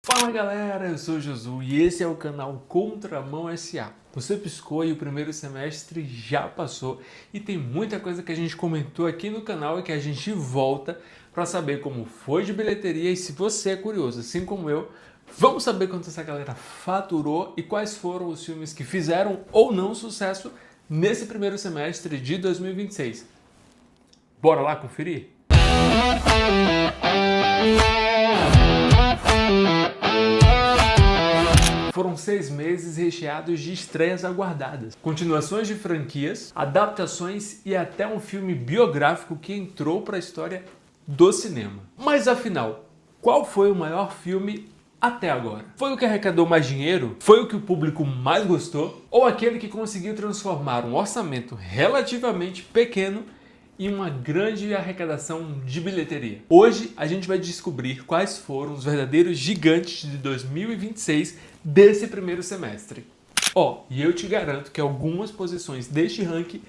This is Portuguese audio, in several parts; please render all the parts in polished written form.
Fala galera, eu sou o Josu e esse é o canal Contramão SA. Você piscou e o primeiro semestre já passou e tem muita coisa que a gente comentou aqui no canal e que a gente volta para saber como foi de bilheteria. E se você é curioso, assim como eu, vamos saber quanto essa galera faturou e quais foram os filmes que fizeram ou não sucesso nesse primeiro semestre de 2026. Bora lá conferir? Foram 6 meses recheados de estreias aguardadas, continuações de franquias, adaptações e até um filme biográfico que entrou para a história do cinema. Mas afinal, qual foi o maior filme até agora? Foi o que arrecadou mais dinheiro? Foi o que o público mais gostou? Ou aquele que conseguiu transformar um orçamento relativamente pequeno e uma grande arrecadação de bilheteria? Hoje a gente vai descobrir quais foram os verdadeiros gigantes de 2026 desse primeiro semestre. E eu te garanto que algumas posições deste ranking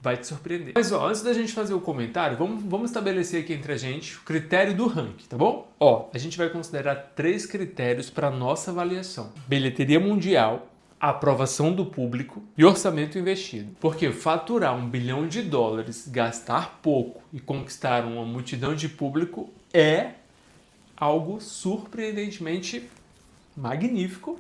vai te surpreender. Mas antes da gente fazer o comentário, vamos estabelecer aqui entre a gente o critério do ranking, tá bom? A gente vai considerar 3 critérios para nossa avaliação: bilheteria mundial, aprovação do público e orçamento investido. Porque faturar $1 bilhão, gastar pouco e conquistar uma multidão de público é algo surpreendentemente magnífico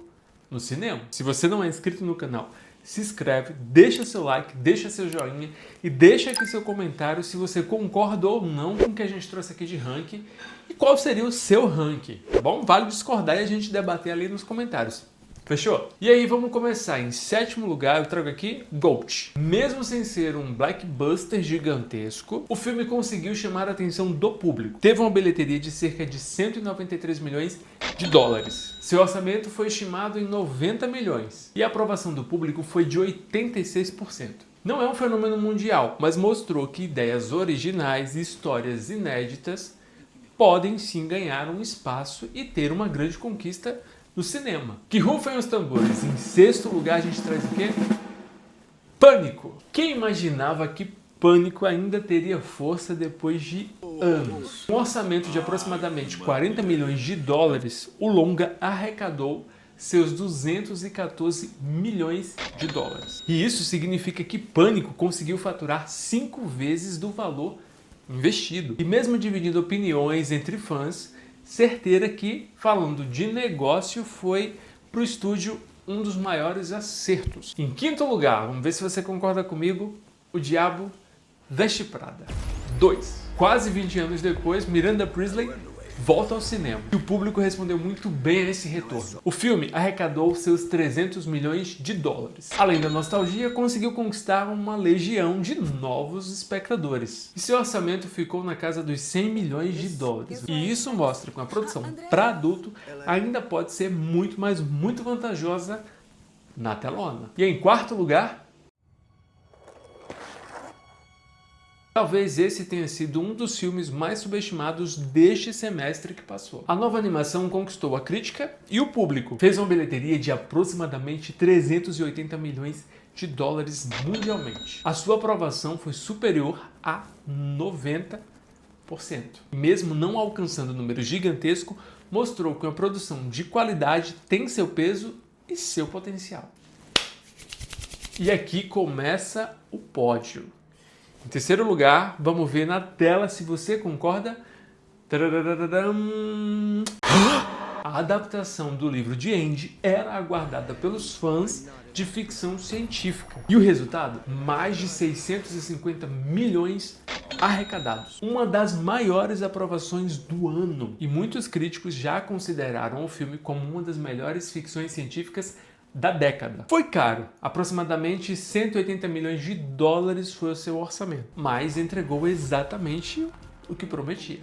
no cinema. Se você não é inscrito no canal, se inscreve, deixa seu like, deixa seu joinha e deixa aqui seu comentário se você concorda ou não com o que a gente trouxe aqui de ranking e qual seria o seu ranking, tá bom? Vale discordar e a gente debater ali nos comentários. Fechou? E aí, vamos começar. Em 7º lugar, eu trago aqui GOAT. Mesmo sem ser um blockbuster gigantesco, o filme conseguiu chamar a atenção do público. Teve uma bilheteria de cerca de $193 milhões. Seu orçamento foi estimado em 90 milhões e a aprovação do público foi de 86%. Não é um fenômeno mundial, mas mostrou que ideias originais e histórias inéditas podem sim ganhar um espaço e ter uma grande conquista no cinema. Que rufem os tambores. Em 6º lugar a gente traz o quê? Pânico. Quem imaginava que Pânico ainda teria força depois de anos? Com um orçamento de aproximadamente $40 milhões, o longa arrecadou seus $214 milhões. E isso significa que Pânico conseguiu faturar 5 vezes do valor investido. E mesmo dividindo opiniões entre fãs, certeira que, falando de negócio, foi para o estúdio um dos maiores acertos. Em 5º lugar, vamos ver se você concorda comigo, O Diabo Veste Prada 2. Quase 20 anos depois, Miranda Priestly volta ao cinema. E o público respondeu muito bem a esse retorno. O filme arrecadou seus $300 milhões. Além da nostalgia, conseguiu conquistar uma legião de novos espectadores. E seu orçamento ficou na casa dos $100 milhões. E isso mostra que uma produção para adulto ainda pode ser muito, mas muito vantajosa na telona. E em 4º lugar, talvez esse tenha sido um dos filmes mais subestimados deste semestre que passou. A nova animação conquistou a crítica e o público. Fez uma bilheteria de aproximadamente $380 milhões mundialmente. A sua aprovação foi superior a 90%. Mesmo não alcançando um número gigantesco, mostrou que uma produção de qualidade tem seu peso e seu potencial. E aqui começa o pódio. Em 3º lugar, vamos ver na tela se você concorda. A adaptação do livro de Andy era aguardada pelos fãs de ficção científica. E o resultado? Mais de 650 milhões arrecadados. Uma das maiores aprovações do ano. E muitos críticos já consideraram o filme como uma das melhores ficções científicas da década. Foi caro, aproximadamente $180 milhões foi o seu orçamento, mas entregou exatamente o que prometia.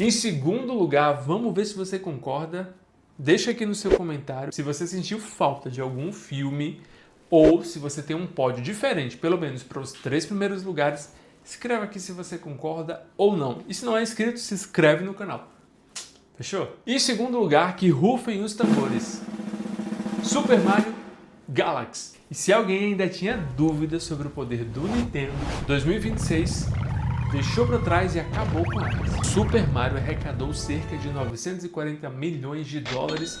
Em 2º lugar, vamos ver se você concorda. Deixa aqui no seu comentário se você sentiu falta de algum filme ou se você tem um pódio diferente, pelo menos para os 3 primeiros lugares. Escreva aqui se você concorda ou não. E se não é inscrito, se inscreve no canal. Fechou? E em 2º lugar, que rufem os tambores: Super Mario Galaxy. E se alguém ainda tinha dúvidas sobre o poder do Nintendo 2026, deixou para trás e acabou com elas. Super Mario arrecadou cerca de 940 milhões de dólares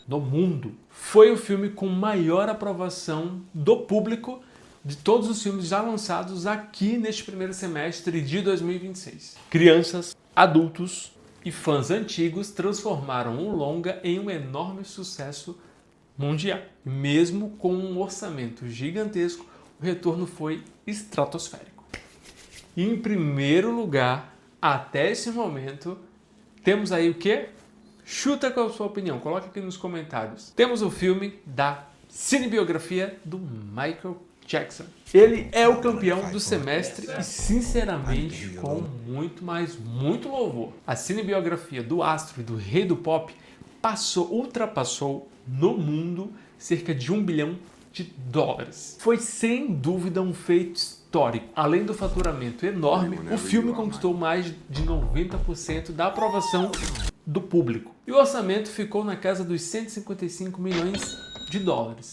no mundo. Foi o filme com maior aprovação do público de todos os filmes já lançados aqui neste primeiro semestre de 2026. Crianças, adultos e fãs antigos transformaram o longa em um enorme sucesso mundial. Mesmo com um orçamento gigantesco, o retorno foi estratosférico. E em primeiro lugar, até esse momento, temos aí o quê? Chuta qual a sua opinião, coloca aqui nos comentários. Temos o filme da cinebiografia do Michael Jackson. Ele é o campeão do semestre e, sinceramente, com muito, mas muito louvor. A cinebiografia do astro e do rei do pop ultrapassou no mundo cerca de $1 bilhão. Foi sem dúvida um feito histórico. Além do faturamento enorme, o filme conquistou mais de 90% da aprovação do público. E o orçamento ficou na casa dos $155 milhões.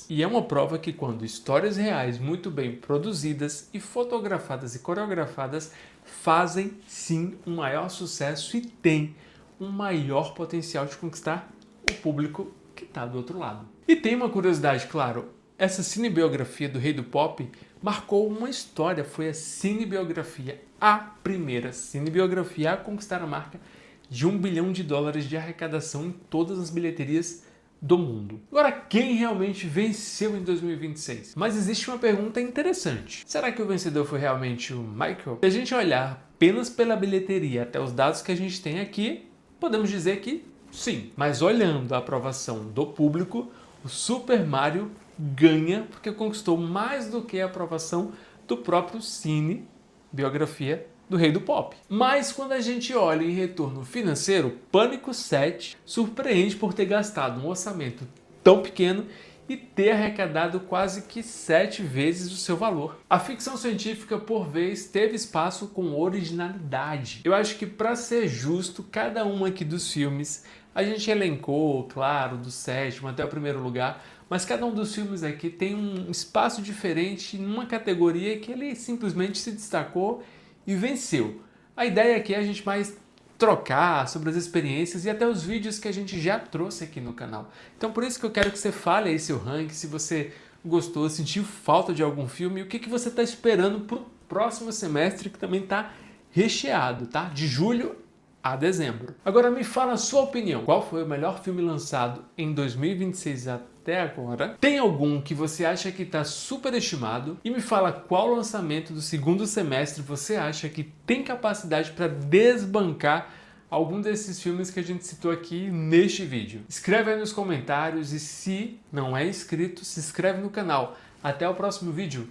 E é uma prova que quando histórias reais muito bem produzidas e fotografadas e coreografadas fazem sim um maior sucesso e tem um maior potencial de conquistar o público que está do outro lado. E tem uma curiosidade, claro, essa cinebiografia do Rei do Pop marcou uma história, foi a cinebiografia, a primeira cinebiografia a conquistar a marca de $1 bilhão de arrecadação em todas as bilheterias do mundo. Agora, quem realmente venceu em 2026? Mas existe uma pergunta interessante. Será que o vencedor foi realmente o Michael? Se a gente olhar apenas pela bilheteria até os dados que a gente tem aqui, podemos dizer que sim. Mas olhando a aprovação do público, o Super Mario ganha porque conquistou mais do que a aprovação do próprio Cine Biografia do Rei do Pop. Mas quando a gente olha em retorno financeiro, Pânico 7 surpreende por ter gastado um orçamento tão pequeno e ter arrecadado quase que 7 vezes o seu valor. A ficção científica, por vez, teve espaço com originalidade. Eu acho que, para ser justo, cada um aqui dos filmes, a gente elencou, claro, do 7º até o primeiro lugar, mas cada um dos filmes aqui tem um espaço diferente numa categoria que ele simplesmente se destacou e venceu. A ideia aqui é a gente mais trocar sobre as experiências e até os vídeos que a gente já trouxe aqui no canal. Então por isso que eu quero que você fale aí seu ranking, se você gostou, sentiu falta de algum filme, e o que você está esperando para o próximo semestre, que também está recheado, tá? De julho a dezembro. Agora me fala a sua opinião. Qual foi o melhor filme lançado em 2026 até agora? Tem algum que você acha que está superestimado? E me fala qual lançamento do segundo semestre você acha que tem capacidade para desbancar algum desses filmes que a gente citou aqui neste vídeo. Escreve aí nos comentários e, se não é inscrito, se inscreve no canal. Até o próximo vídeo.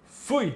Fui!